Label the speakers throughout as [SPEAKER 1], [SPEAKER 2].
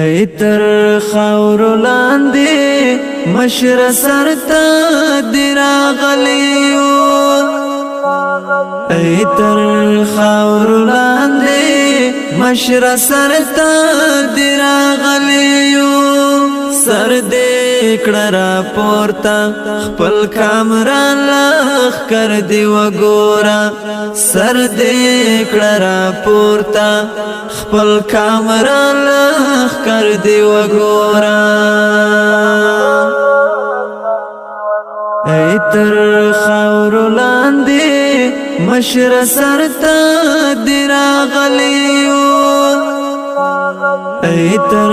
[SPEAKER 1] ای تر خاورو لاندې مشر سرتا دی راغلیو ای تر خاورو لاندې مشر سرتا دی راغلیو سر دې کړه را پورتا خپل کامران لخ کر دی وګورا سر دې کړه را پورتا خپل کامران لخ کر دی وګورا ای تر خاورو لاندې مشر سرتا دی راغلیو ای تر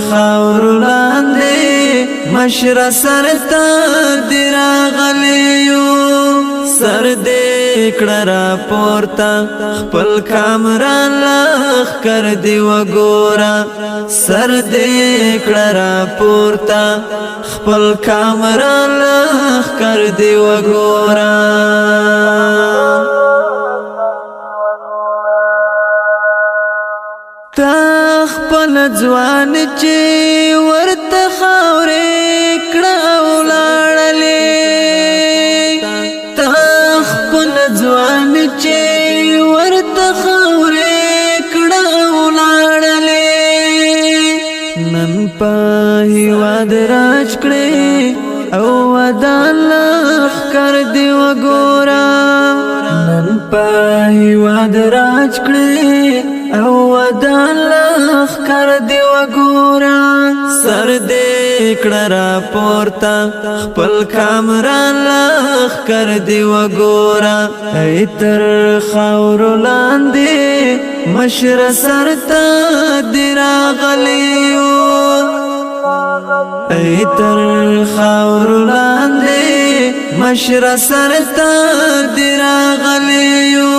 [SPEAKER 1] خاورو لاندې مشر سرتا دی راغلیو سر دې کړه را پورتا خپل کامران لخ کر دی وګورا سر دې کړه را پورتا خپل کامران لخ کر دی وګورا تا خپل ځوان چې ورته خاورې کړه ولاړلې تا خپل ځوان چې ورته خاورې کړه ولاړلې نن په هیواد راج کړې او ودان لخ کر دی وګورا نن په هیواد راج کړې او ودان لخ کر دی وګورا سر دې کړه را پورتا خپل کامران لخ کر دی وګورا ای تر خاورو لاندې مشر سرتا دی راغلیو ای تر خاورو لاندې مشر سرتا دی راغلیو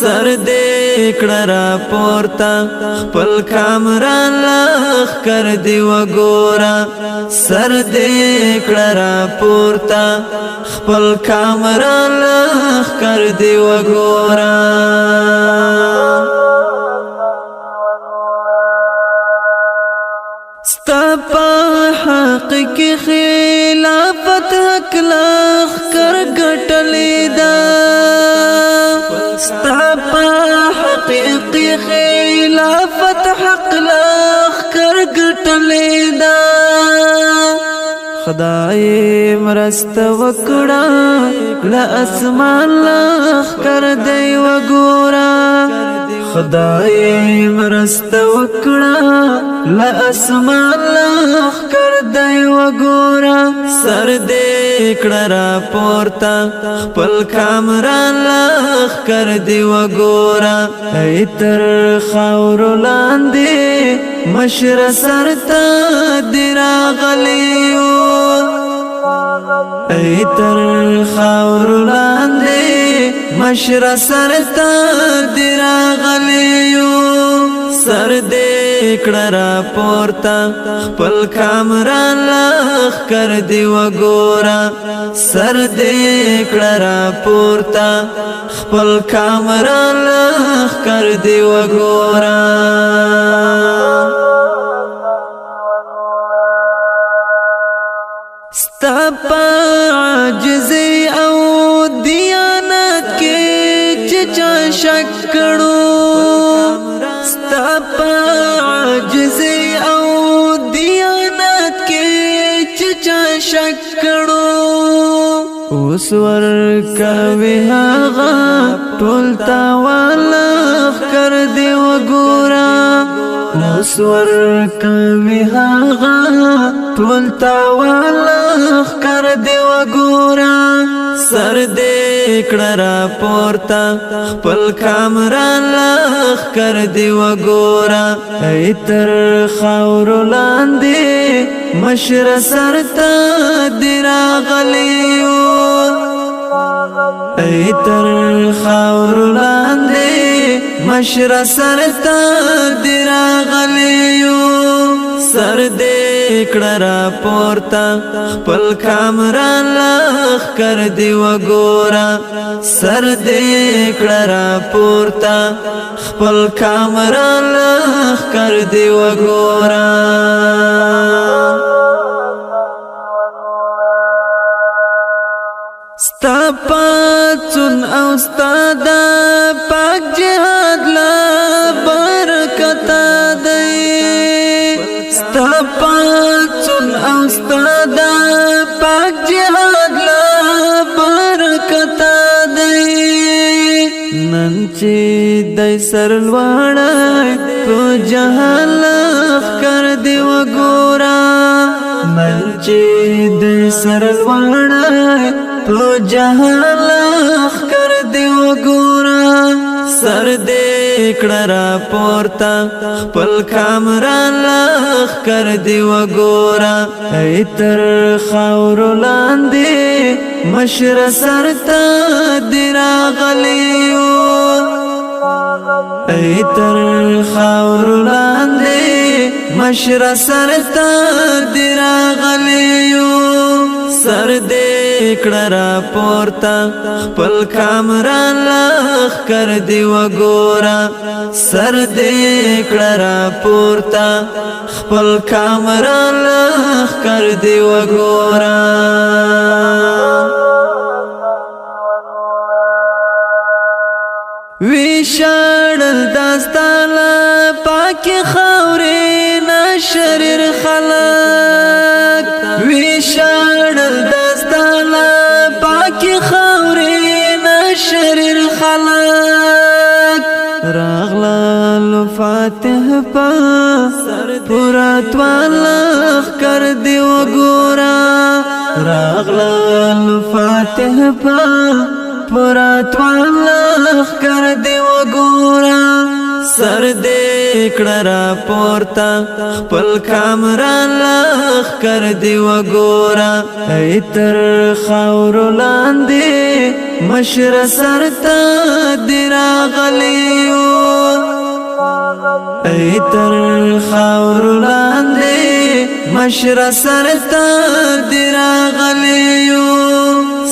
[SPEAKER 1] سر دې کړه را پورتا خپل کامران لخ کر دی وګورا سر دې کړه را پورتا خپل کامران لخ کر دی وګورا ستا په حق کې خلافت حق لخ کر ګټلې دا ستا په حق کې خلافت حق لخ کر ګټلې دا خدای مرسته وکړه لا اسمان لخ کر دی وګورا خدای مرسته وکړه لا اسمان لخ کر دی وګورا سر دې کړه را پورتا خپل کامران لخ کر دی وګورا ای تر خاورو لاندې مشر سرتا دی راغلیو ای تر خاورو لاندې مشر سرتا دی راغلیو سر دې کړه را پورتا خپل کامران لخ کر دی وګورا سر دې کړه را پورتا خپل کامران لخ کر دی وګورا ستا په عاجزۍ او دیانت کې چې چا شک کړو ستا په عاجزۍ او دیانت کې چې چا شک کړو اوس ورکوي هغه ټول تاوان لخ کر دی وګورا اوس ورکوي هغه ټول تاوان لخ کر دی وګورا سر دې کړه را پورتا خپل کامران لخ کر دی وګورا ای تر خاورو لاندې مشر سرتا دی راغلیو ای تر خاورو لاندې مشر سرتا دی راغلیو سر دې کړه را پورتا خپل کامران لخ کر دی وګورا سر دې کړه را پورتا خپل کامران لخ کر دی وګورا ستا پاتون او ستا دا پاک جهاد لا برکتا دی ستا پاتون او ستا دا پاک جهاد لا برکتا دی نن چی دی سر لوڑای تو جهال کر دی وگورا نن چی دی سر لوڑای تو جهال کر دی وگورا سر دی کڑرا پورتا خپل کامران لخ کر دی وگورا ای تر خاورو لاندی مشر سرتا دی راغلیو ای تر خاورو لاندی مشر سرتا دی راغلیو سر دی کڑرا پورتا خپل کامران لخ کر دی وگورا سر دی کڑرا پورتا خپل کامران لخ کر دی وگورا ویشاڑل داستالا پاکی خاوری ناشریر خلق ویشاڑل داستالا پاکی خاوری ناشریر خلق راغلال فاتح پا پورات والخ کر دی وگورا راغلال فاتح پا پورات والخ کر دی وگورا سر دی کڑرا پورتا خپل کامران لخ کر دی وگورا ای تر خاورو لاندی مشر سرتا دی راغلیو ای تر خاورو لاندی مشر سرتا دی راغلیو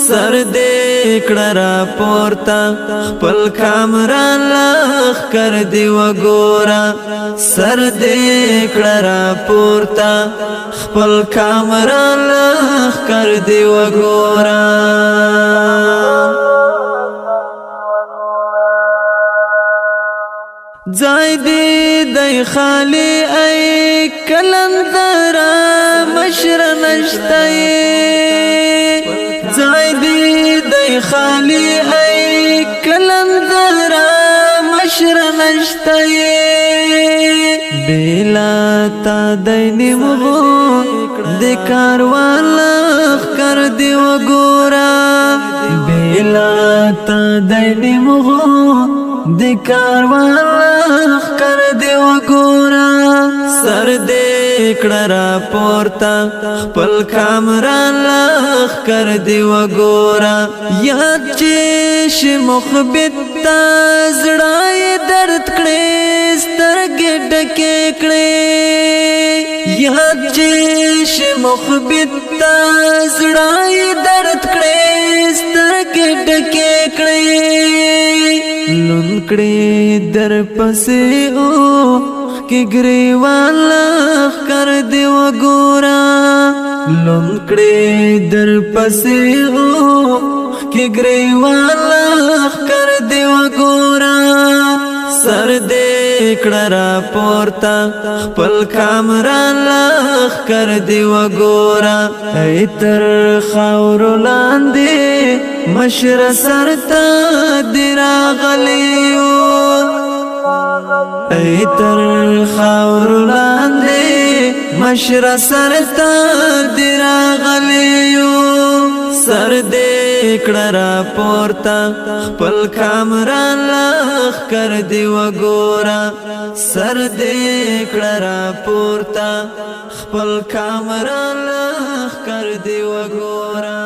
[SPEAKER 1] سر دی کڑرا پورتا خپل کامران لخ کر دی وگورا سر دی کڑرا پورتا خپل کامران لخ کر دی وگورا زای دی دی خالی ای کلندرا مشر نشتای زای دی دی خالی ای کلندرا مشر نشتای بیلا تا دی نمغو دی کاروان لخ کر دی وگورا بیلا تا دی نمغو دی کاروان لخ کر دی وگورا سر دی کڑرا پورتا خپل کامران لخ کر دی وگورا یاد چیش مخبت تا زڑای درد کڑی سترگی ڈکی کڑی یاد چیش مخبت تا زڑای درد کڑی سترگی ڈکی کڑی لنکڑی در پسی او کی گریوان لخ کر دی وگورا لنکڑی در پسی او کی گریوان لخ کر دی وگورا سر دی کڑرا پورتا خپل کامران لخ کر دی وگورا ای تر خاورو لاندی مشر سرتا دی راغلیو ای تر خاورو لاندی مشر سرتا دی راغلیو سر دی کڑرا پورتا خپل کامران لخ کر دی وگورا سر دی کڑرا پورتا خپل کامران لخ کر دی وگورا